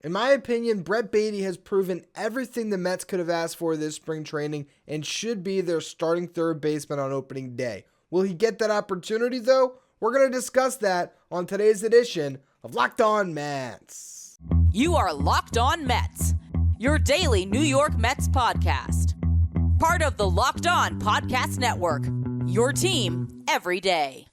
In my opinion, Brett Baty has proven everything the Mets could have asked for this spring training and should be their starting third baseman on opening day. Will he get that opportunity though? We're going to discuss that on today's edition of Locked On Mets. You are Locked On Mets, your daily New York Mets podcast. Part of the Locked On Podcast Network, your team every day.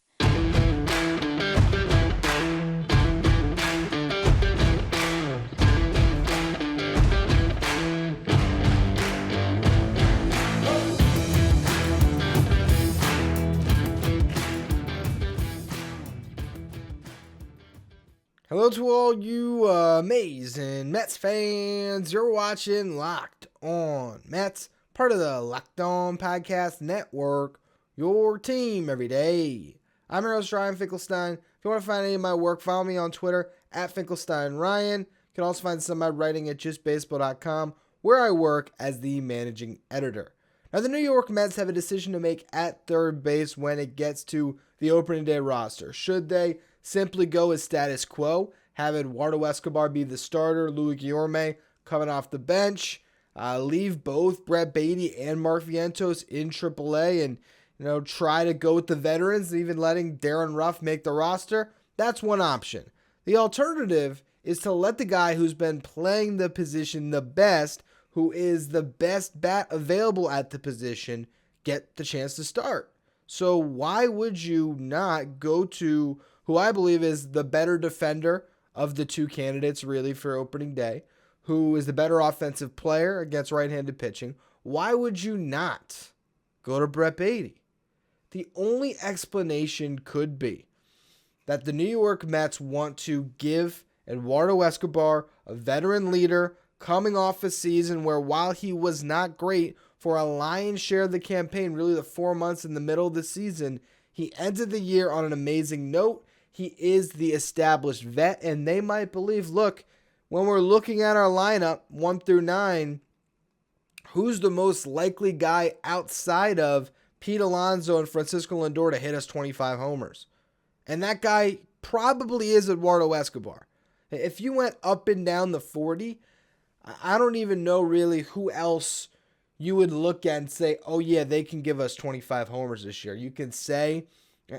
Hello to all you amazing Mets fans. You're watching Locked On Mets, part of the Locked On Podcast Network, your team every day. I'm your host, Ryan Finkelstein. If you want to find any of my work, follow me on Twitter at FinkelsteinRyan. You can also find some of my writing at justbaseball.com, where I work as the managing editor. Now, the New York Mets have a decision to make at third base when it gets to the opening day roster. Should they simply go as status quo, have Eduardo Escobar be the starter, Louis Guillorme coming off the bench, leave both Brett Baty and Mark Vientos in AAA and try to go with the veterans, even letting Darin Ruf make the roster? That's one option. The alternative is to let the guy who's been playing the position the best, who is the best bat available at the position, get the chance to start. So why would you not go to who I believe is the better defender of the two candidates really for opening day, who is the better offensive player against right-handed pitching? Why would you not go to Brett Baty? The only explanation could be that the New York Mets want to give Eduardo Escobar, a veteran leader, coming off a season where while he was not great for a lion's share of the campaign, really the 4 months in the middle of the season, he ended the year on an amazing note. He is the established vet, and they might believe, look, when we're looking at our lineup, 1 through 9, who's the most likely guy outside of Pete Alonso and Francisco Lindor to hit us 25 homers? And that guy probably is Eduardo Escobar. If you went up and down the 40, I don't even know really who else you would look at and say, oh yeah, they can give us 25 homers this year. You can say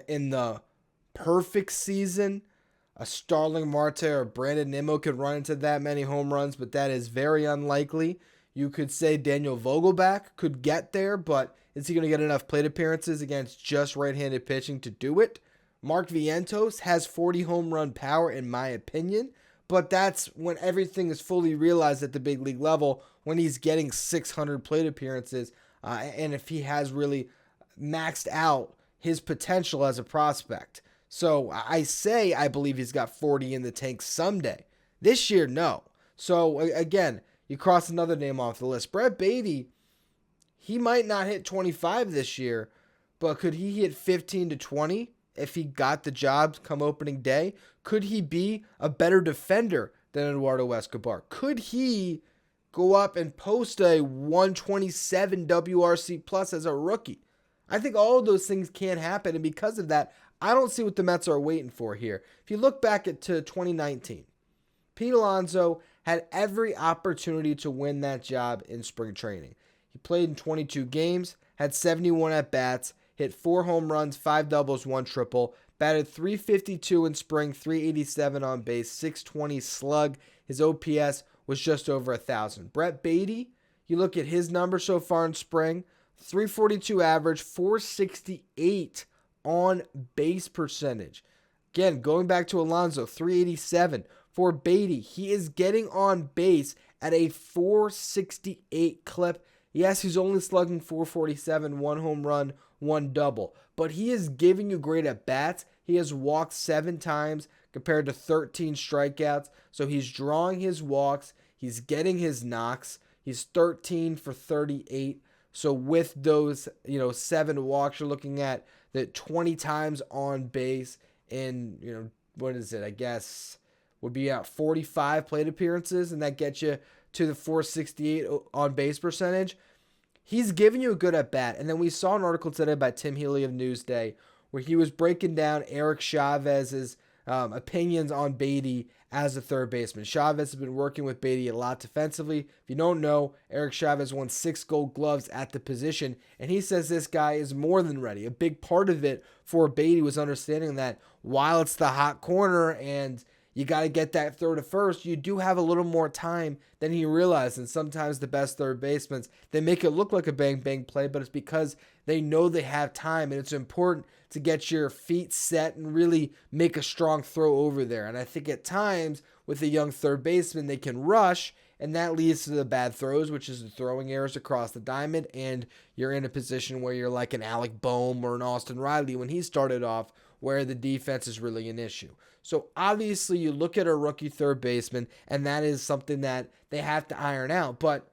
in the perfect season, a Starling Marte or Brandon Nimmo could run into that many home runs, but that is very unlikely. You could say Daniel Vogelbach could get there, but is he going to get enough plate appearances against just right-handed pitching to do it? Mark Vientos has 40 home run power in my opinion, but that's when everything is fully realized at the big league level, when he's getting 600 plate appearances, and if he has really maxed out his potential as a prospect. So I believe he's got 40 in the tank someday. This year, no. So again, you cross another name off the list. Brett Baty, he might not hit 25 this year, but could he hit 15 to 20 if he got the job come opening day? Could he be a better defender than Eduardo Escobar? Could he go up and post a 127 WRC plus as a rookie? I think all of those things can happen, and because of that, I don't see what the Mets are waiting for here. If you look back to 2019, Pete Alonso had every opportunity to win that job in spring training. He played in 22 games, had 71 at-bats, hit 4 home runs, 5 doubles, 1 triple, batted .352 in spring, .387 on base, .620 slug. His OPS was just over 1,000. Brett Baty, you look at his numbers so far in spring, .342 average, .468 on base percentage. Again, going back to Alonso, .387. For Baty, he is getting on base at a .468 clip. Yes, he's only slugging .447, 1 home run, 1 double. But he is giving you great at-bats. He has walked 7 times compared to 13 strikeouts. So he's drawing his walks. He's getting his knocks. He's 13 for 38. So with those, 7 walks, you're looking at that 20 times on base in, what is it? I guess would be at 45 plate appearances, and that gets you to the .468 on base percentage. He's giving you a good at bat. And then we saw an article today by Tim Healy of Newsday where he was breaking down Eric Chavez's opinions on Baty as a third baseman. Chavez has been working with Baty a lot defensively. If you don't know, Eric Chavez won 6 gold gloves at the position, and he says this guy is more than ready. A big part of it for Baty was understanding that while it's the hot corner and you got to get that throw to first, you do have a little more time than he realized. And sometimes the best third basemen, they make it look like a bang-bang play, but it's because they know they have time, and it's important to get your feet set and really make a strong throw over there. And I think at times with a young third baseman, they can rush, and that leads to the bad throws, which is the throwing errors across the diamond, and you're in a position where you're like an Alec Boehm or an Austin Riley when he started off, where the defense is really an issue. So obviously you look at a rookie third baseman, and that is something that they have to iron out. But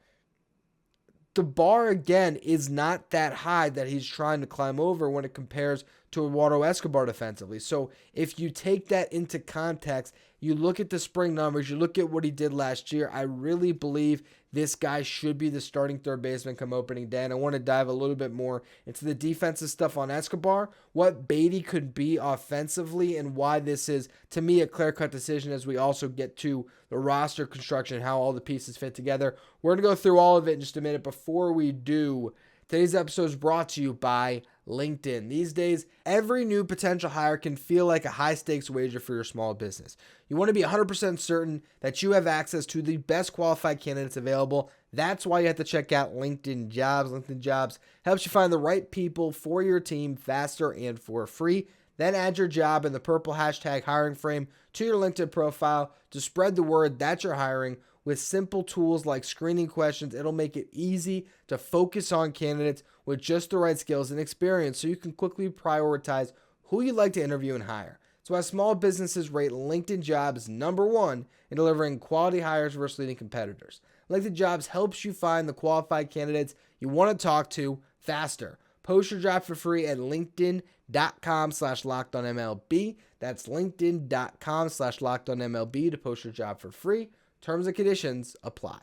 the bar, again, is not that high that he's trying to climb over when it compares to Eduardo Escobar defensively. So if you take that into context, you look at the spring numbers, you look at what he did last year, I really believe this guy should be the starting third baseman come opening day. And I want to dive a little bit more into the defensive stuff on Escobar, what Baty could be offensively, and why this is, to me, a clear-cut decision as we also get to the roster construction, how all the pieces fit together. We're going to go through all of it in just a minute. Before we do, today's episode is brought to you by LinkedIn. These days, every new potential hire can feel like a high-stakes wager for your small business. You want to be 100% certain that you have access to the best qualified candidates available. That's why you have to check out LinkedIn Jobs. LinkedIn Jobs helps you find the right people for your team faster and for free. Then add your job in the purple hashtag hiring frame to your LinkedIn profile to spread the word that you're hiring. With simple tools like screening questions, it'll make it easy to focus on candidates with just the right skills and experience so you can quickly prioritize who you'd like to interview and hire. So as small businesses rate LinkedIn Jobs #1 in delivering quality hires versus leading competitors. LinkedIn Jobs helps you find the qualified candidates you want to talk to faster. Post your job for free at linkedin.com/lockedonmlb. That's linkedin.com/lockedonmlb to post your job for free. Terms and conditions apply.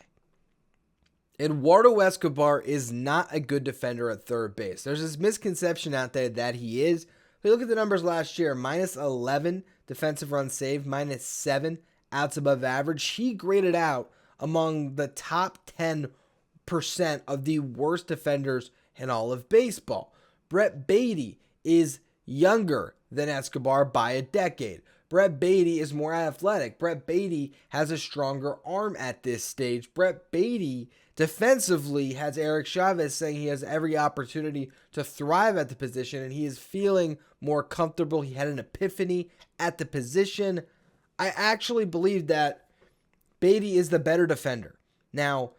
Eduardo Escobar is not a good defender at third base. There's this misconception out there that he is. If you look at the numbers last year, -11 defensive runs saved, -7 outs above average. He graded out among the top 10% of the worst defenders in all of baseball. Brett Baty is younger than Escobar by a decade. Brett Baty is more athletic. Brett Baty has a stronger arm at this stage. Brett Baty defensively has Eric Chavez saying he has every opportunity to thrive at the position, and he is feeling more comfortable. He had an epiphany at the position. I actually believe that Baty is the better defender. Now,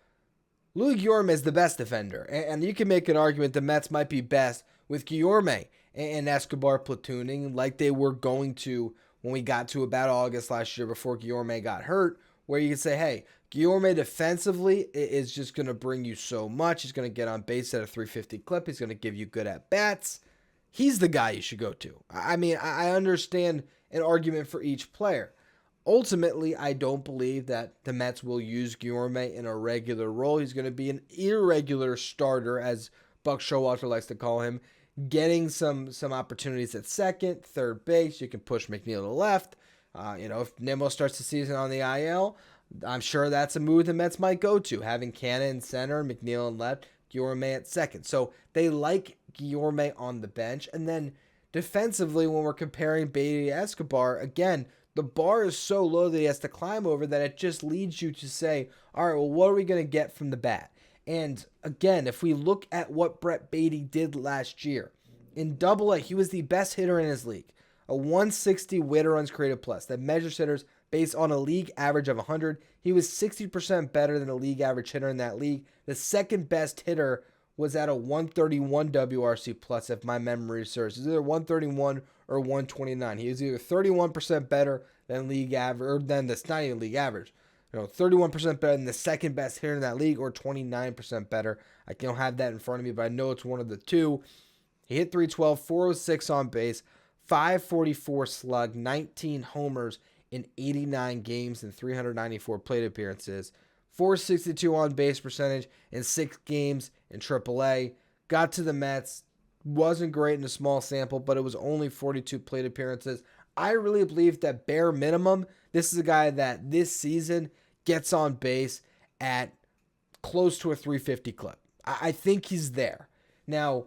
Louis Guillorme is the best defender, and you can make an argument the Mets might be best with Guillorme and Escobar platooning like they were going to when we got to about August last year before Guillorme got hurt, where you can say, hey, Guillorme defensively is just going to bring you so much. He's going to get on base at a 350 clip. He's going to give you good at-bats. He's the guy you should go to. I mean, I understand an argument for each player. Ultimately, I don't believe that the Mets will use Guillorme in a regular role. He's going to be an irregular starter, as Buck Showalter likes to call him, getting some opportunities at second, third base. You can push McNeil to left. If Nimmo starts the season on the IL, I'm sure that's a move the Mets might go to, having Canna in center, McNeil in left, Guillorme at second. So they like Guillorme on the bench. And then defensively, when we're comparing Baty to Escobar, again, the bar is so low that he has to climb over that it just leads you to say, all right, well, what are we going to get from the bat? And again, if we look at what Brett Baty did last year, in Double-A, he was the best hitter in his league. A 160 weighted runs created plus that measures hitters based on a league average of 100. He was 60% better than a league average hitter in that league. The second best hitter was at a 131 WRC plus, if my memory serves. It's either 131 or 129. He was either 31% better than league average, or than the not even league average. 31% better than the second best hitter in that league, or 29% better. I don't have that in front of me, but I know it's one of the two. He hit 312, 406 on base, 544 slug, 19 homers in 89 games and 394 plate appearances, 462 on base percentage in 6 games in AAA. Got to the Mets, wasn't great in a small sample, but it was only 42 plate appearances. I really believe that bare minimum, this is a guy that this season gets on base at close to a 350 clip. I think he's there. Now,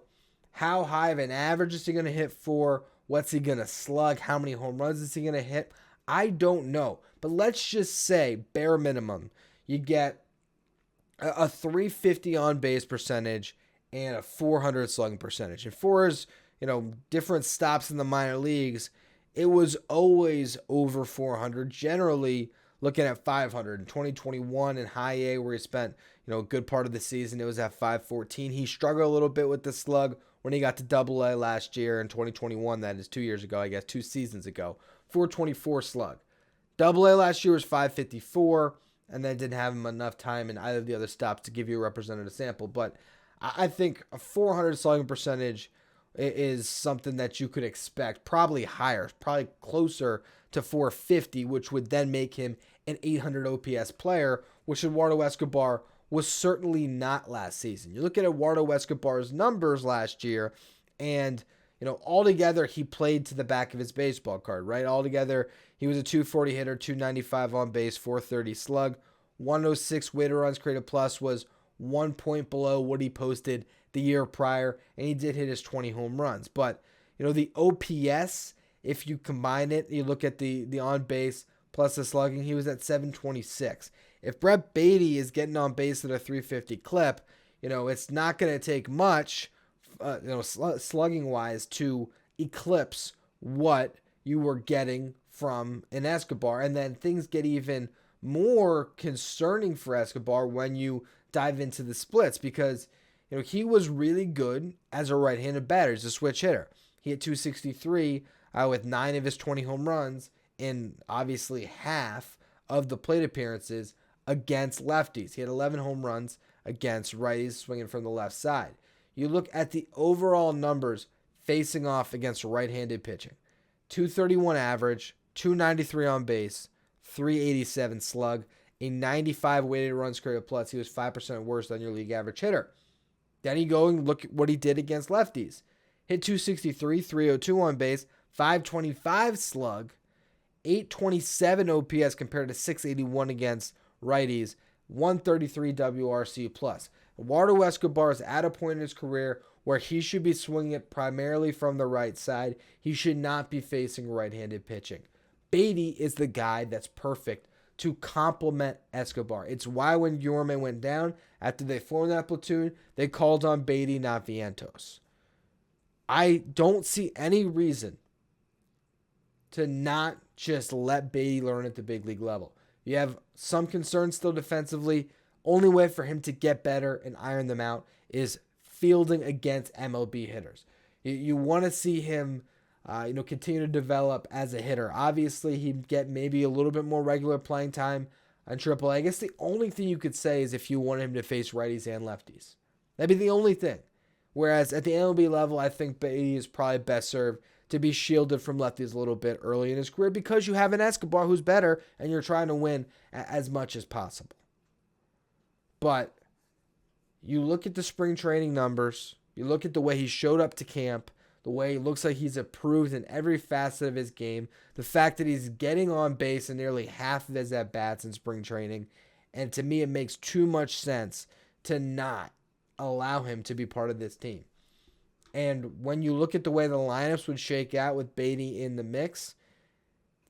how high of an average is he going to hit for? What's he going to slug? How many home runs is he going to hit? I don't know. But let's just say, bare minimum, you get a 350 on base percentage and a 400 slugging percentage. And for his, different stops in the minor leagues, it was always over 400, generally looking at 500. In 2021 in high A, where he spent, a good part of the season, it was at 514. He struggled a little bit with the slug when he got to Double A last year in 2021. That is 2 years ago, I guess, 2 seasons ago. 424 slug. Double A last year was 554, and then didn't have him enough time in either of the other stops to give you a representative sample. But I think a 400 slugging percentage is something that you could expect, probably higher, probably closer to 450, which would then make him an 800 OPS player, which Eduardo Escobar was certainly not last season. You look at Eduardo Escobar's numbers last year, and altogether he played to the back of his baseball card, right? Altogether, he was a 240 hitter, 295 on base, 430 slug, 106 weighted runs created plus, was 1 point below what he posted the year prior, and he did hit his 20 home runs. But, the OPS, if you combine it, you look at the on base plus the slugging, he was at 726. If Brett Baty is getting on base at a 350 clip, it's not going to take much, slugging wise, to eclipse what you were getting from an Escobar. And then things get even more concerning for Escobar when you dive into the splits, because he was really good as a right-handed batter. He's a switch hitter. He hit 263 with 9 of his 20 home runs in obviously half of the plate appearances against lefties. He had 11 home runs against righties swinging from the left side. You look at the overall numbers facing off against right-handed pitching. 231 average, 293 on base, 387 slug, a 95 weighted runs created plus. He was 5% worse than your league average hitter. Then you go and look at what he did against lefties. Hit 263, 302 on base, 525 slug, 827 OPS compared to 681 against righties, 133 WRC plus. Eduardo Escobar is at a point in his career where he should be swinging it primarily from the right side. He should not be facing right-handed pitching. Baty is the guy that's perfect to complement Escobar. It's why when Yorme went down, after they formed that platoon, they called on Baty, not Vientos. I don't see any reason to not just let Baty learn at the big league level. You have some concerns still defensively. Only way for him to get better and iron them out is fielding against MLB hitters. You want to see him continue to develop as a hitter. Obviously, he'd get maybe a little bit more regular playing time on AAA. I guess the only thing you could say is if you want him to face righties and lefties. That'd be the only thing. Whereas at the MLB level, I think Baty is probably best served to be shielded from lefties a little bit early in his career, because you have an Escobar who's better and you're trying to win as much as possible. But you look at the spring training numbers, you look at the way he showed up to camp, the way he looks like he's improved in every facet of his game, the fact that he's getting on base in nearly half of his at-bats in spring training, and to me it makes too much sense to not allow him to be part of this team. And when you look at the way the lineups would shake out with Baty in the mix,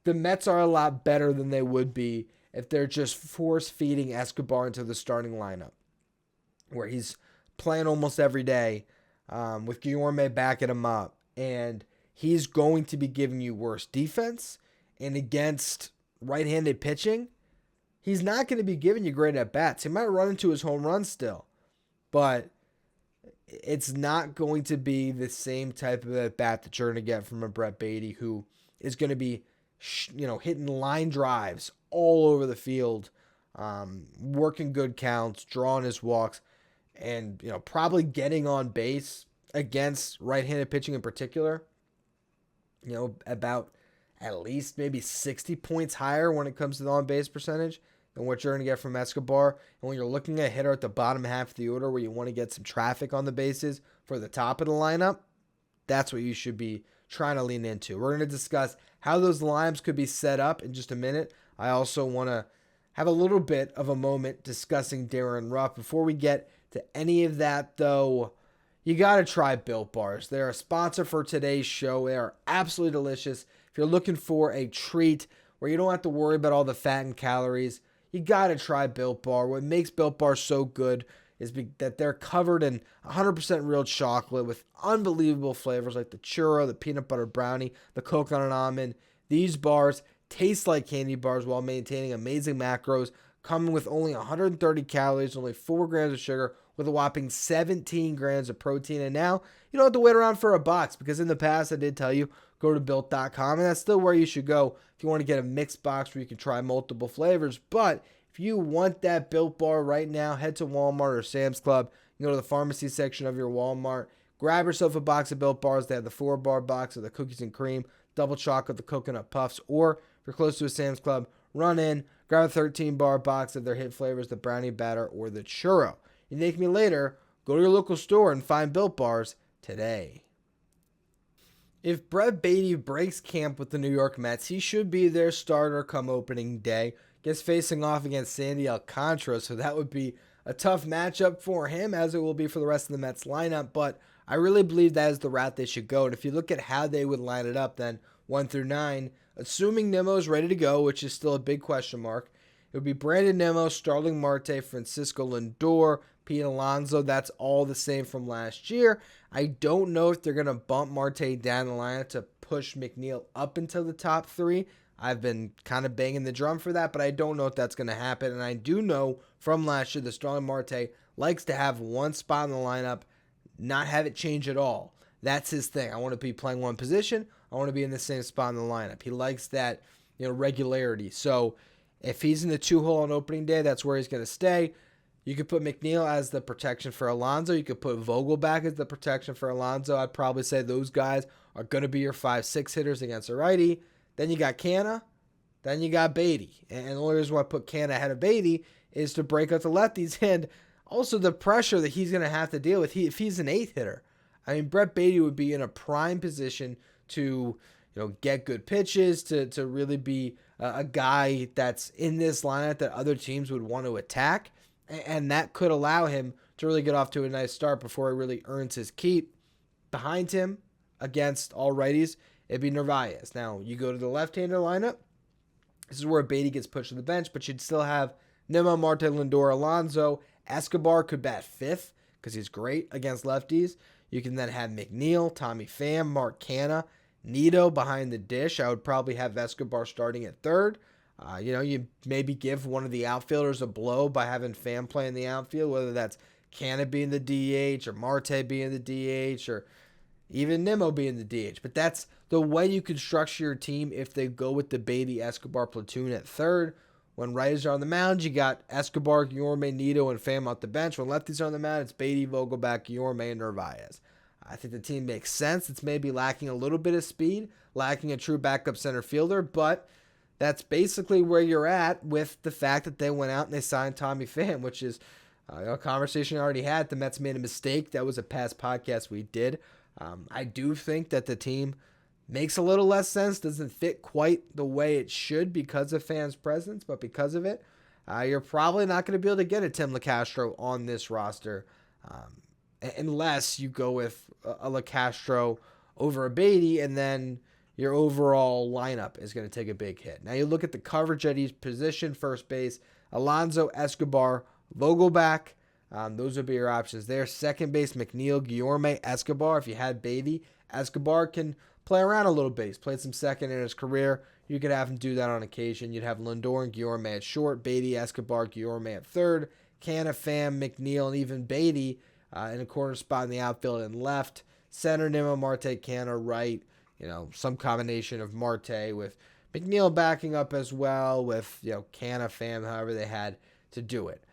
the Mets are a lot better than they would be if they're just force-feeding Escobar into the starting lineup, where he's playing almost every day with Guillorme backing him up, and he's going to be giving you worse defense. And against right-handed pitching, he's not going to be giving you great at-bats. He might run into his home run still, but it's not going to be the same type of at-bat that you're going to get from a Brett Baty, who is going to be hitting line drives all over the field, working good counts, drawing his walks, and probably getting on base against right-handed pitching in particular, about at least maybe 60 points higher when it comes to the on-base percentage than what you're going to get from Escobar. And when you're looking at a hitter at the bottom half of the order where you want to get some traffic on the bases for the top of the lineup, that's what you should be trying to lean into. We're going to discuss how those lineups could be set up in just a minute. I also want to have a little bit of a moment discussing Darin Ruf. Before we get to any of that, though, you got to try Built Bars. They're a sponsor for today's show. They are absolutely delicious. If you're looking for a treat where you don't have to worry about all the fat and calories, you got to try Built Bar. What makes Built Bar so good is that they're covered in 100% real chocolate with unbelievable flavors like the churro, the peanut butter brownie, the coconut almond. These bars taste like candy bars while maintaining amazing macros, coming with only 130 calories, only 4 grams of sugar, with a whopping 17 grams of protein. And now you don't have to wait around for a box, because in the past I did tell you, go to Built.com, and that's still where you should go if you want to get a mixed box where you can try multiple flavors. But if you want that Built Bar right now, head to Walmart or Sam's Club. You go to the pharmacy section of your Walmart. Grab yourself a box of Built Bars. They have the 4-bar box of the cookies and cream, double chocolate, the coconut puffs. Or if you're close to a Sam's Club, run in, grab a 13-bar box of their hit flavors, the brownie batter or the churro. You thank me later. Go to your local store and find Built Bars today. If Brett Baty breaks camp with the New York Mets, he should be their starter come opening day. Gets facing off against Sandy Alcantara, so that would be a tough matchup for him, as it will be for the rest of the Mets lineup, but I really believe that is the route they should go. And if you look at how they would line it up, then 1 through 9, assuming Nimmo's ready to go, which is still a big question mark, it would be Brandon Nimmo, Starling Marte, Francisco Lindor, Pete Alonso. That's all the same from last year. I don't know if they're going to bump Marte down the lineup to push McNeil up into the top 3. I've been kind of banging the drum for that, but I don't know if that's going to happen. And I do know from last year that Starling Marte likes to have one spot in the lineup, not have it change at all. That's his thing. I want to be playing one position. I want to be in the same spot in the lineup. He likes that, regularity. So if he's in the 2-hole on opening day, that's where he's going to stay. You could put McNeil as the protection for Alonso. You could put Vogelback as the protection for Alonso. I'd probably say those guys are going to be your 5-6 hitters against a righty. Then you got Canna. Then you got Baty. And the only reason why I put Canna ahead of Baty is to break up the lefties. And also the pressure that he's going to have to deal with if he's an 8th hitter. I mean, Brett Baty would be in a prime position to get good pitches, to really be a guy that's in this lineup that other teams would want to attack. And that could allow him to really get off to a nice start before he really earns his keep. Behind him, against all righties, it'd be Narvaez. Now, you go to the left-hander lineup. This is where Baty gets pushed to the bench, but you'd still have Nimmo, Marte, Lindor, Alonso. Escobar could bat 5th because he's great against lefties. You can then have McNeil, Tommy Pham, Mark Canha, Nito behind the dish. I would probably have Escobar starting at 3rd. You maybe give one of the outfielders a blow by having Pham play in the outfield, whether that's Canha being the DH or Marte being the DH or even Nimmo being the DH. But that's the way you can structure your team if they go with the Baty-Escobar platoon at 3rd. When righties are on the mound, you got Escobar, Guillorme, Nito, and Pham off the bench. When lefties are on the mound, it's Baty, Vogelback, Guillorme, and Narvaez. I think the team makes sense. It's maybe lacking a little bit of speed, lacking a true backup center fielder, but that's basically where you're at with the fact that they went out and they signed Tommy Pham, which is a conversation I already had. The Mets made a mistake. That was a past podcast we did. I do think that the team makes a little less sense, doesn't fit quite the way it should because of fans' presence, but because of it, you're probably not going to be able to get a Tim LeCastro on this roster unless you go with a LeCastro over a Baty, and then your overall lineup is going to take a big hit. Now you look at the coverage at each position: first base, Alonso, Escobar, Vogelback. Those would be your options there. Second base, McNeil, Guillorme, Escobar. If you had Baty, Escobar can play around a little bit. He's played some second in his career. You could have him do that on occasion. You'd have Lindor and Guillorme at short, Baty, Escobar, Guillorme at 3rd, Canha, Pham, McNeil, and even Baty in a corner spot in the outfield and left. Center, Nimmo, Marte, Canha, right. Some combination of Marte with McNeil backing up as well with, Canha, Pham, however they had to do it.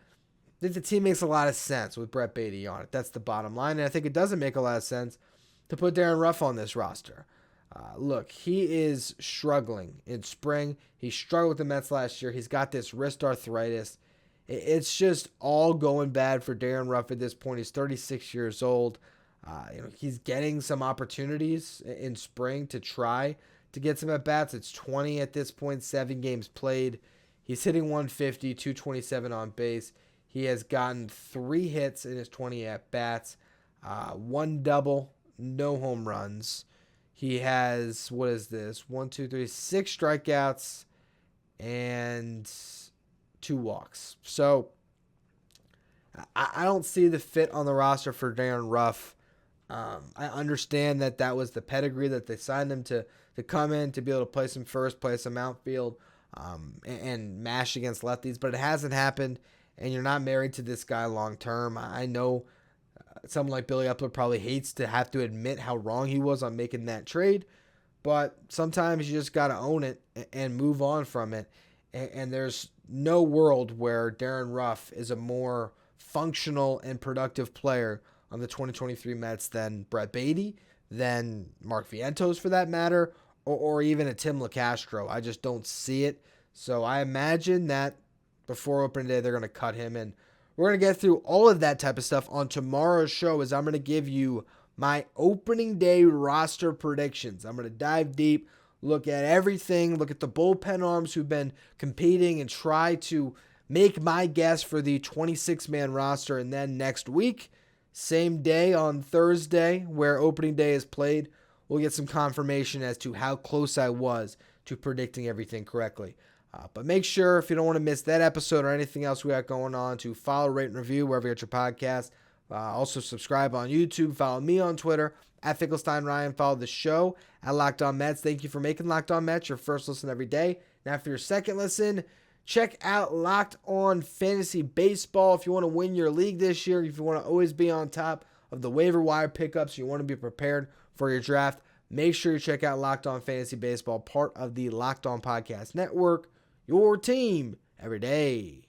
I think the team makes a lot of sense with Brett Baty on it. That's the bottom line. And I think it doesn't make a lot of sense to put Darin Ruf on this roster. Look, he is struggling in spring. He struggled with the Mets last year. He's got this wrist arthritis. It's just all going bad for Darin Ruf at this point. He's 36 years old. He's getting some opportunities in spring to try to get some at-bats. It's 20 at this point, 7 games played. He's hitting 150, 227 on base. He has gotten 3 hits in his 20 at-bats, 1 double, no home runs. He has, 6 strikeouts and 2 walks. So I don't see the fit on the roster for Darin Ruf. I understand that was the pedigree that they signed him to come in to be able to play some first, play some outfield, and mash against lefties, but it hasn't happened, and you're not married to this guy long term. I know someone like Billy Epler probably hates to have to admit how wrong he was on making that trade, but sometimes you just got to own it and move on from it, and there's no world where Darin Ruf is a more functional and productive player on the 2023 Mets than Brett Baty, than Mark Vientos for that matter, or even a Tim LeCastro. I just don't see it. So I imagine that before opening day, they're going to cut him. And we're going to get through all of that type of stuff on tomorrow's show, as I'm going to give you my opening day roster predictions. I'm going to dive deep, look at everything, look at the bullpen arms who've been competing, and try to make my guess for the 26-man roster. And then next week, same day on Thursday, where opening day is played, we'll get some confirmation as to how close I was to predicting everything correctly. But make sure, if you don't want to miss that episode or anything else we got going on, to follow, rate, and review wherever you get your podcast. Also subscribe on YouTube. Follow me on Twitter, at Finkelstein Ryan. Follow the show at Locked On Mets. Thank you for making Locked On Mets your first listen every day. Now for your second listen, check out Locked On Fantasy Baseball. If you want to win your league this year, if you want to always be on top of the waiver wire pickups, you want to be prepared for your draft, make sure you check out Locked On Fantasy Baseball, part of the Locked On Podcast Network, your team every day.